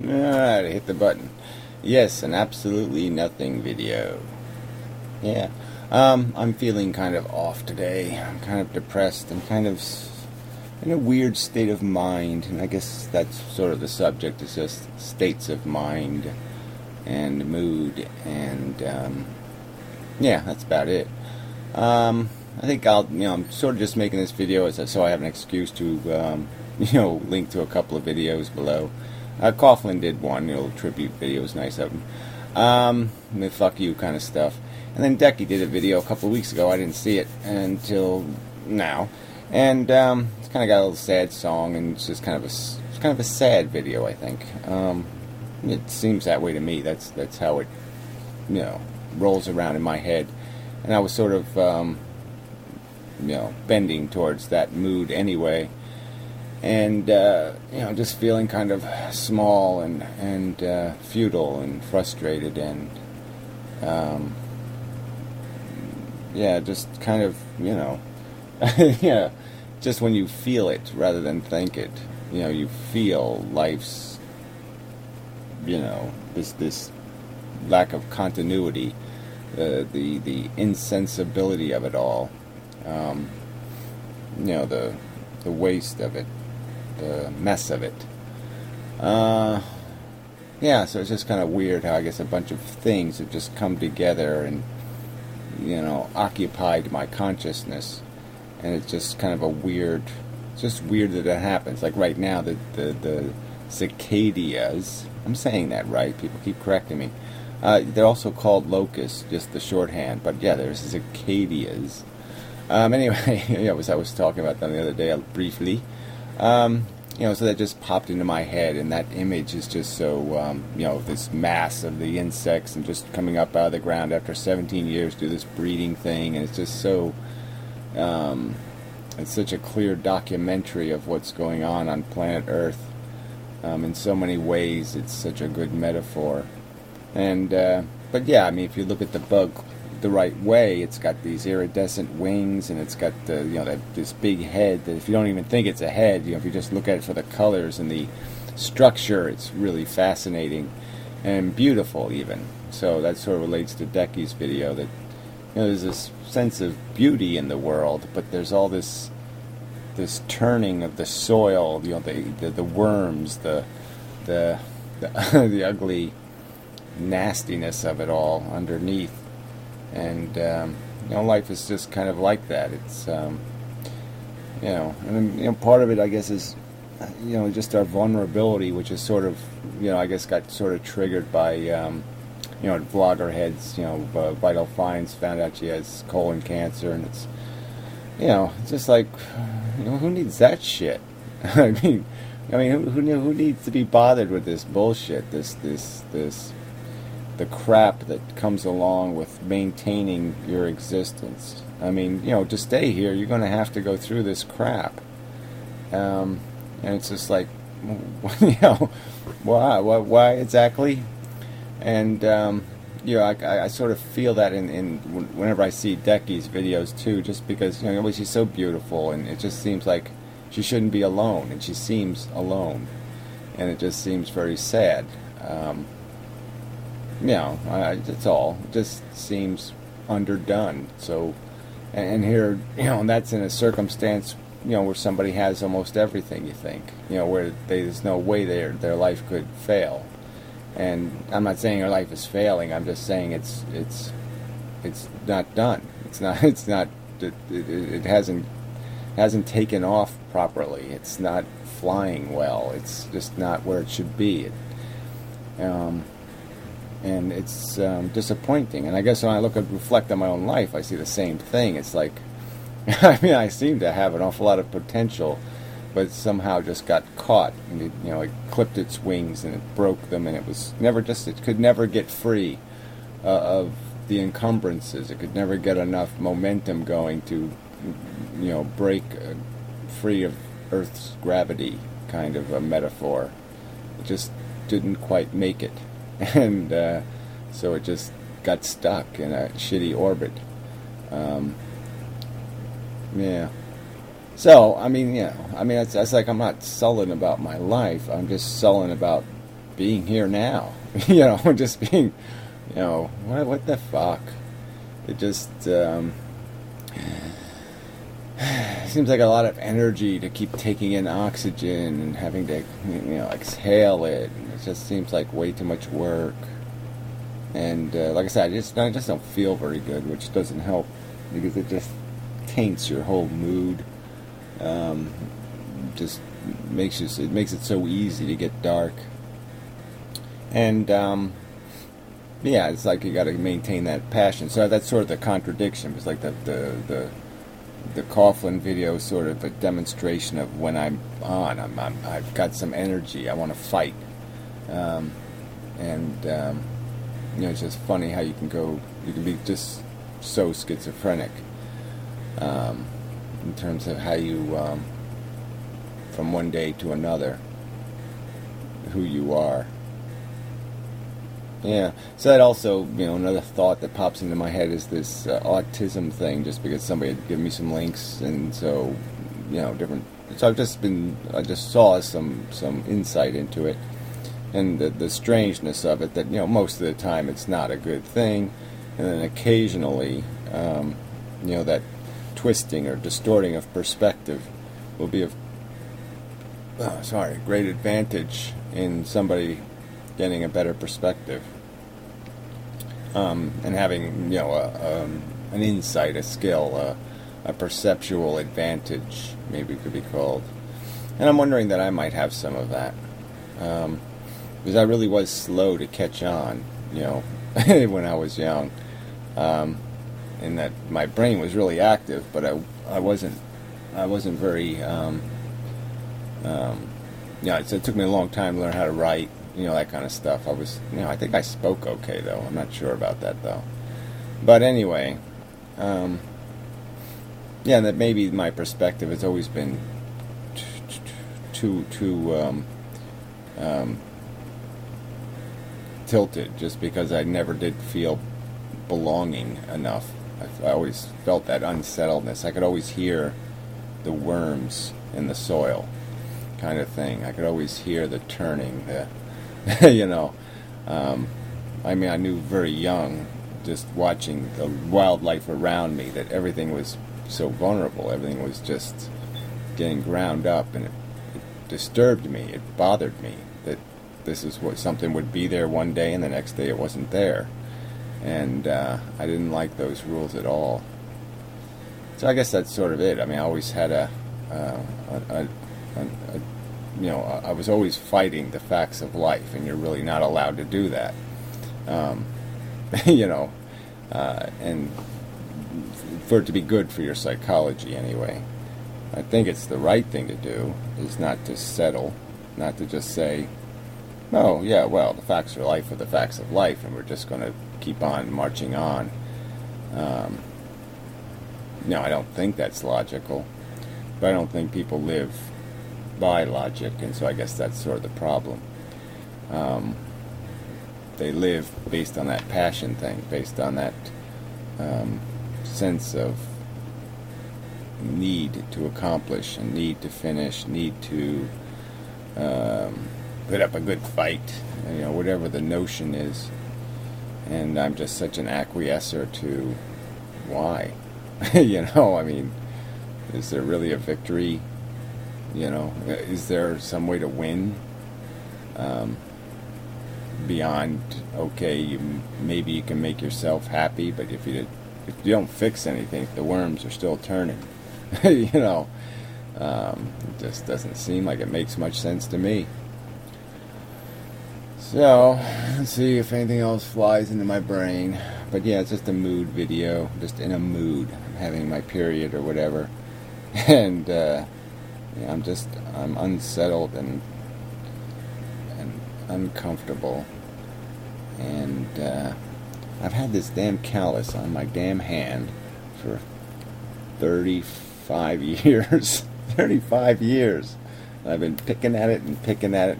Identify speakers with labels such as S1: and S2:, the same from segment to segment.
S1: Alright, hit the button. Yes, an absolutely nothing video. Yeah. I'm feeling kind of off today. I'm kind of depressed. I'm kind of in a weird state of mind, and I guess that's sort of the subject, is just states of mind and mood, and yeah, that's about it. I think I'm sort of just making this video so I have an excuse to, link to a couple of videos below. Coughlin did one, tribute video, was nice of him. The fuck you kind of stuff. And then Decky did a video a couple of weeks ago. I didn't see it until now. And it's kind of got a little sad song, and it's just kind of a sad video, I think. It seems that way to me. That's how it, rolls around in my head. And I was sort of, bending towards that mood anyway. And just feeling kind of small and futile and frustrated, and just kind of yeah, just when you feel it rather than think it, you feel life's this lack of continuity, the insensibility of it all, the waste of it, the mess of it. So it's just kind of weird how I guess a bunch of things have just come together and, occupied my consciousness. And it's just kind of it's just weird that it happens. Like right now, the cicadias, I'm saying that right, people keep correcting me. They're also called locusts, just the shorthand, but yeah, there's cicadias. Anyway, I was talking about them the other day briefly. So that just popped into my head, and that image is just so, this mass of the insects and just coming up out of the ground after 17 years do this breeding thing, and it's just so, it's such a clear documentary of what's going on planet Earth. In so many ways, it's such a good metaphor. And, but yeah, if you look at the bug the right way, it's got these iridescent wings, and it's got this big head that, if you don't even think it's a head, if you just look at it for the colors and the structure, it's really fascinating and beautiful even. So that sort of relates to Decky's video, that there's this sense of beauty in the world, but there's all this turning of the soil, the worms, the the ugly nastiness of it all underneath. And life is just kind of like that. It's part of it, I guess, is just our vulnerability, which is sort of I guess got sort of triggered by vlogger heads. Vital Fines found out she has colon cancer, and it's it's just like, who needs that shit? I mean, who needs to be bothered with this bullshit? The crap that comes along with maintaining your existence. To stay here, you're going to have to go through this crap. And it's just like, why exactly? And, I sort of feel that in whenever I see Decky's videos too, just because, she's so beautiful, and it just seems like she shouldn't be alone, and she seems alone. And it just seems very sad. That's all. It just seems underdone. So, and here, and that's in a circumstance, where somebody has almost everything, you think, where there's no way their life could fail. And I'm not saying her life is failing. I'm just saying it's not done. It hasn't taken off properly. It's not flying well. It's just not where it should be. And it's disappointing. And I guess when I reflect on my own life, I see the same thing. It's like, I seem to have an awful lot of potential, but it somehow just got caught, and it clipped its wings, and it broke them, and it could never get free of the encumbrances. It could never get enough momentum going to, break free of Earth's gravity, kind of a metaphor. It just didn't quite make it. And so it just got stuck in a shitty orbit. So, it's like I'm not sullen about my life. I'm just sullen about being here now. Just being, what the fuck? It just seems like a lot of energy to keep taking in oxygen and having to, exhale it. It just seems like way too much work. And like I said, I just don't feel very good, which doesn't help because it just taints your whole mood. Just makes it so easy to get dark. And it's like you got to maintain that passion. So that's sort of the contradiction. It's like the Coughlin video is sort of a demonstration of when I'm on. I've got some energy. I want to fight. It's just funny how you can be just so schizophrenic in terms of how you, from one day to another, who you are. Yeah, so that also, another thought that pops into my head is this autism thing, just because somebody had given me some links, and so, different. So I just saw some insight into it, and the strangeness of it, that, most of the time it's not a good thing, and then occasionally, that twisting or distorting of perspective will be of, great advantage in somebody getting a better perspective, and having an insight, a skill, a perceptual advantage, maybe it could be called. And I'm wondering that I might have some of that, because I really was slow to catch on, when I was young, in that my brain was really active, but I wasn't very. It took me a long time to learn how to write. That kind of stuff. I think I spoke okay, though. I'm not sure about that, though. But anyway, that maybe my perspective has always been too tilted, just because I never did feel belonging enough. I always felt that unsettledness. I could always hear the worms in the soil, kind of thing. I could always hear the turning, I knew very young, just watching the wildlife around me, that everything was so vulnerable. Everything was just getting ground up, and it disturbed me. It bothered me that this is what something would be there one day, and the next day it wasn't there. And I didn't like those rules at all. So I guess that's sort of it. I always had I was always fighting the facts of life, and you're really not allowed to do that. And for it to be good for your psychology anyway. I think it's the right thing to do, is not to settle, not to just say, oh, yeah, well, the facts of life are the facts of life, and we're just going to keep on marching on. I don't think that's logical, but I don't think people live by logic, and so I guess that's sort of the problem. They live based on that passion thing, based on that sense of need to accomplish, and need to finish, need to put up a good fight, whatever the notion is. And I'm just such an acquiescer to why. Is there really a victory? Is there some way to win? Beyond, okay, maybe you can make yourself happy, but if you don't fix anything, the worms are still turning. It just doesn't seem like it makes much sense to me. So, let's see if anything else flies into my brain. But yeah, it's just a mood video, just in a mood. I'm having my period or whatever. And I'm unsettled and uncomfortable. And I've had this damn callus on my damn hand for 35 years. 35 years. I've been picking at it, and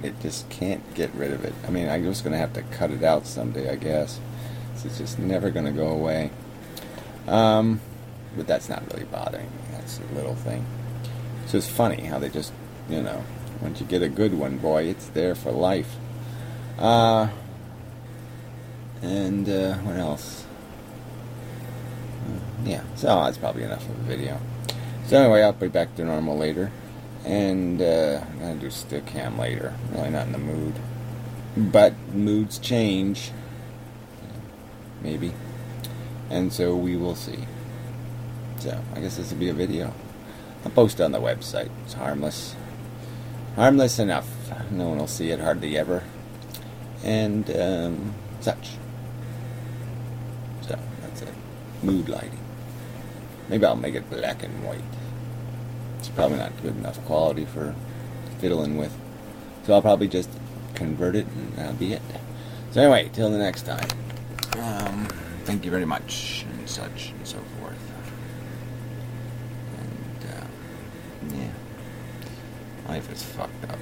S1: it just can't get rid of it. I'm just going to have to cut it out someday, I guess. It's just never going to go away. But that's not really bothering me. That's a little thing. It's just funny how they just, once you get a good one, boy, it's there for life. And what else? Yeah, so that's probably enough of a video. So anyway, I'll be back to normal later. And I'm going to do stick cam later. Really not in the mood. But moods change. Maybe. And so we will see. So I guess this will be a video. I'll post it on the website. It's harmless. Harmless enough. No one will see it hardly ever. And such. So that's it. Mood lighting. Maybe I'll make it black and white. It's probably not good enough quality for fiddling with. So I'll probably just convert it and that'll be it. So anyway, till the next time. Thank you very much, and such and so forth. And yeah. Life is fucked up.